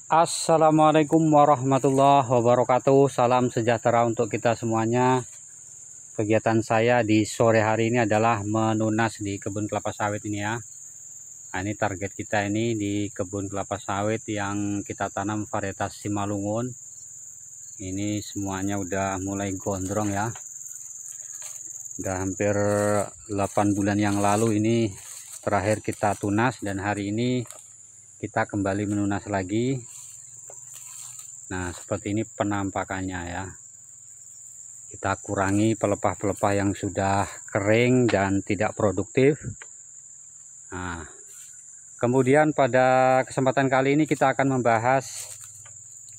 Assalamualaikum warahmatullahi wabarakatuh. Salam sejahtera untuk kita semuanya. Kegiatan saya di sore hari ini adalah menunas di kebun kelapa sawit ini ya. Nah, ini target kita ini di kebun kelapa sawit yang kita tanam varietas Simalungun. Ini semuanya udah mulai gondrong ya. Udah hampir 8 bulan yang lalu ini terakhir kita tunas, dan hari ini kita kembali menunas lagi. Nah, seperti ini penampakannya ya. Kita kurangi pelepah-pelepah yang sudah kering dan tidak produktif. Nah, kemudian pada kesempatan kali ini kita akan membahas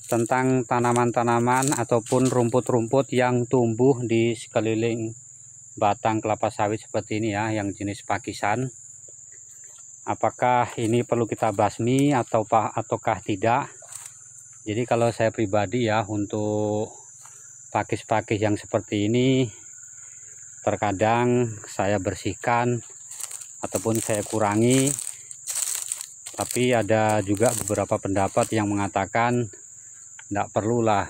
tentang tanaman-tanaman ataupun rumput-rumput yang tumbuh di sekeliling batang kelapa sawit seperti ini ya, yang jenis pakisan. Apakah ini perlu kita basmi ataukah tidak? Jadi kalau saya pribadi ya, untuk pakis-pakis yang seperti ini terkadang saya bersihkan ataupun saya kurangi. Tapi ada juga beberapa pendapat yang mengatakan tidak perlulah,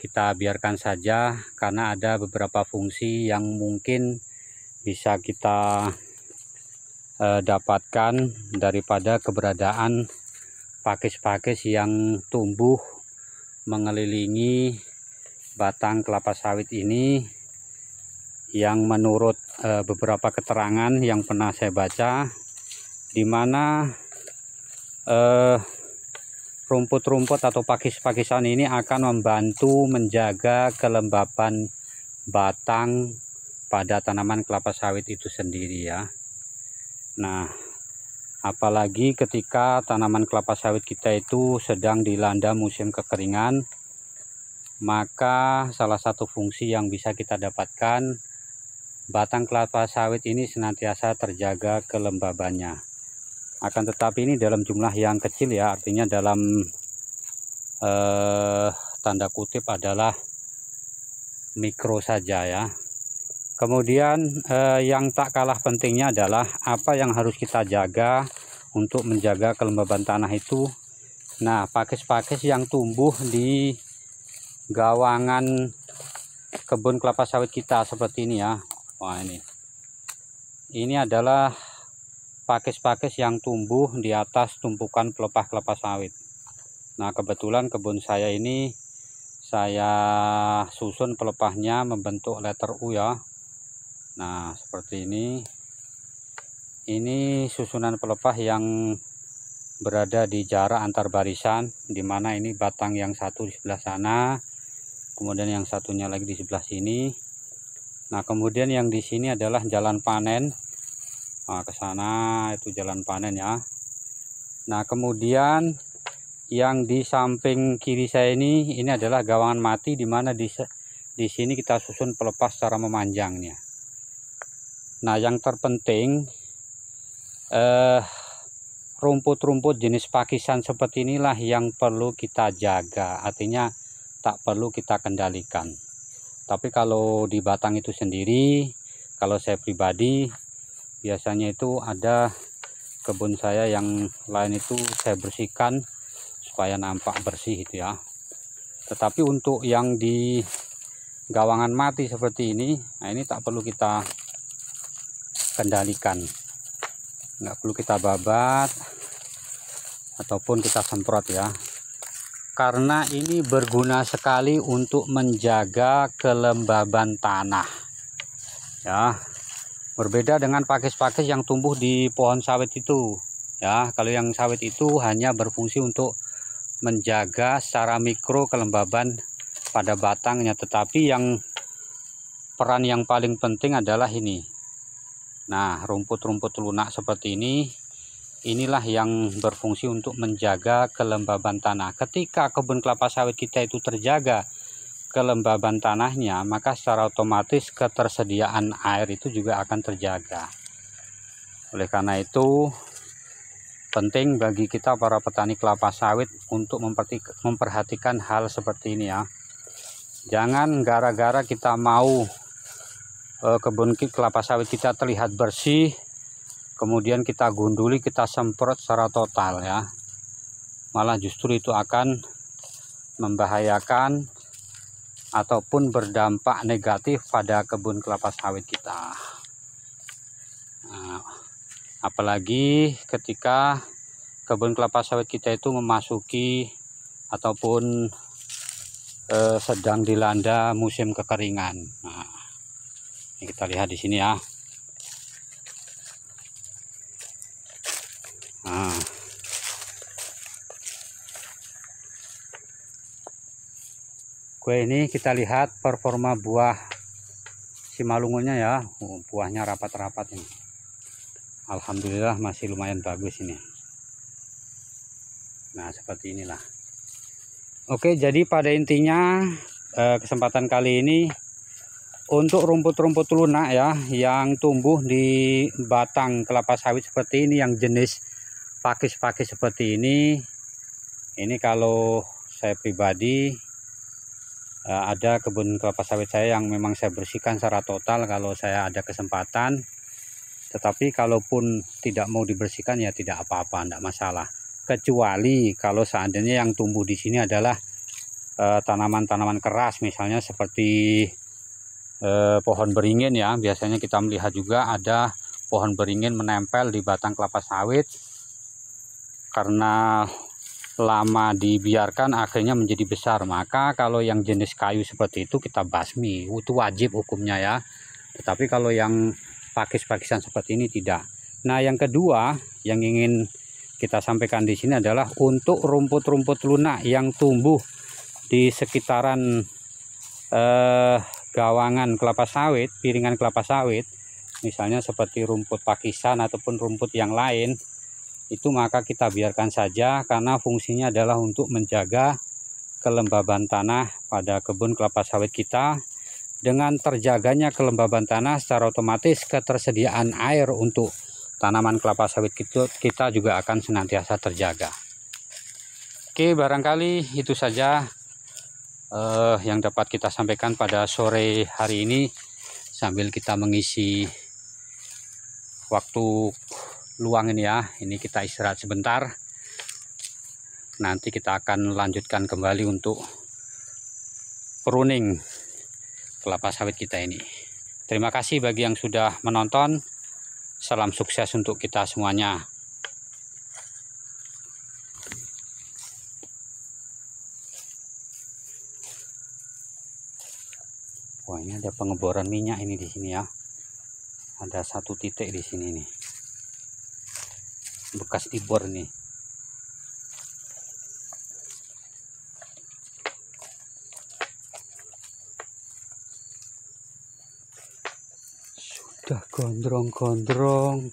kita biarkan saja, karena ada beberapa fungsi yang mungkin bisa kita dapatkan daripada keberadaan pakis-pakis yang tumbuh mengelilingi batang kelapa sawit ini, yang menurut beberapa keterangan yang pernah saya baca, di mana rumput-rumput atau pakis-pakisan ini akan membantu menjaga kelembaban batang pada tanaman kelapa sawit itu sendiri ya. Nah, apalagi ketika tanaman kelapa sawit kita itu sedang dilanda musim kekeringan, maka salah satu fungsi yang bisa kita dapatkan, batang kelapa sawit ini senantiasa terjaga kelembabannya. Akan tetapi ini dalam jumlah yang kecil ya, artinya dalam tanda kutip adalah mikro saja ya. Kemudian yang tak kalah pentingnya adalah apa yang harus kita jaga untuk menjaga kelembaban tanah itu. Nah, pakis-pakis yang tumbuh di gawangan kebun kelapa sawit kita seperti ini ya. Wah, ini adalah pakis-pakis yang tumbuh di atas tumpukan pelepah kelapa sawit. Nah, kebetulan kebun saya ini saya susun pelepahnya membentuk letter U ya. Nah, seperti ini. Ini susunan pelepah yang berada di jarak antar barisan, di mana ini batang yang satu di sebelah sana, kemudian yang satunya lagi di sebelah sini. Nah, kemudian yang di sini adalah jalan panen. Nah, ke sana itu jalan panen ya. Nah, kemudian yang di samping kiri saya ini adalah gawangan mati, di mana di sini kita susun pelepah secara memanjangnya. Nah, yang terpenting rumput-rumput jenis pakisan seperti inilah yang perlu kita jaga, artinya tak perlu kita kendalikan. Tapi kalau di batang itu sendiri, kalau saya pribadi biasanya itu ada kebun saya yang lain itu saya bersihkan supaya nampak bersih itu ya. Tetapi untuk yang di gawangan mati seperti ini, nah ini tak perlu kita kendalikan, nggak perlu kita babat ataupun kita semprot ya, karena ini berguna sekali untuk menjaga kelembaban tanah ya. Berbeda dengan pakis-pakis yang tumbuh di pohon sawit itu ya. Kalau yang sawit itu hanya berfungsi untuk menjaga secara mikro kelembaban pada batangnya, tetapi yang peran yang paling penting adalah ini. Nah, rumput-rumput lunak seperti ini, inilah yang berfungsi untuk menjaga kelembaban tanah. Ketika kebun kelapa sawit kita itu terjaga kelembaban tanahnya, maka secara otomatis ketersediaan air itu juga akan terjaga. Oleh karena itu, penting bagi kita para petani kelapa sawit untuk memperhatikan hal seperti ini ya. Jangan gara-gara kita mau kebun kelapa sawit kita terlihat bersih, kemudian kita gunduli, kita semprot secara total ya. malah justru itu akan membahayakan ataupun berdampak negatif pada kebun kelapa sawit kita. Nah, apalagi ketika kebun kelapa sawit kita itu memasuki ataupun sedang dilanda musim kekeringan. Nah, ini kita lihat di sini ya. Nah, ini kita lihat performa buah simalungunnya ya. Buahnya rapat-rapat ini. Alhamdulillah masih lumayan bagus ini. Nah, seperti inilah. Oke, jadi pada intinya kesempatan kali ini untuk rumput-rumput lunak ya yang tumbuh di batang kelapa sawit seperti ini, yang jenis pakis-pakis seperti ini kalau saya pribadi ada kebun kelapa sawit saya yang memang saya bersihkan secara total kalau saya ada kesempatan. Tetapi kalaupun tidak mau dibersihkan ya tidak apa-apa, tidak masalah. Kecuali kalau seandainya yang tumbuh di sini adalah tanaman-tanaman keras, misalnya seperti pohon beringin ya. Biasanya kita melihat juga ada pohon beringin menempel di batang kelapa sawit. Karena lama dibiarkan akhirnya menjadi besar, maka kalau yang jenis kayu seperti itu kita basmi, itu wajib hukumnya ya. Tetapi kalau yang pakis-pakisan seperti ini tidak. Nah, yang kedua yang ingin kita sampaikan di sini adalah untuk rumput-rumput lunak yang tumbuh di sekitaran gawangan kelapa sawit, piringan kelapa sawit, misalnya seperti rumput pakisan ataupun rumput yang lain, itu maka kita biarkan saja, karena fungsinya adalah untuk menjaga kelembaban tanah pada kebun kelapa sawit kita. Dengan terjaganya kelembaban tanah, secara otomatis ketersediaan air untuk tanaman kelapa sawit kita juga akan senantiasa terjaga. Oke, barangkali itu saja yang dapat kita sampaikan pada sore hari ini sambil kita mengisi waktu luang ini ya. Ini kita istirahat sebentar, nanti kita akan lanjutkan kembali untuk pruning kelapa sawit kita ini. Terima kasih bagi yang sudah menonton. Salam sukses untuk kita semuanya. Wah, ini ada pengeboran minyak ini di sini ya. Ada satu titik di sini nih. Bekas dibor nih. Sudah gondrong-gondrong.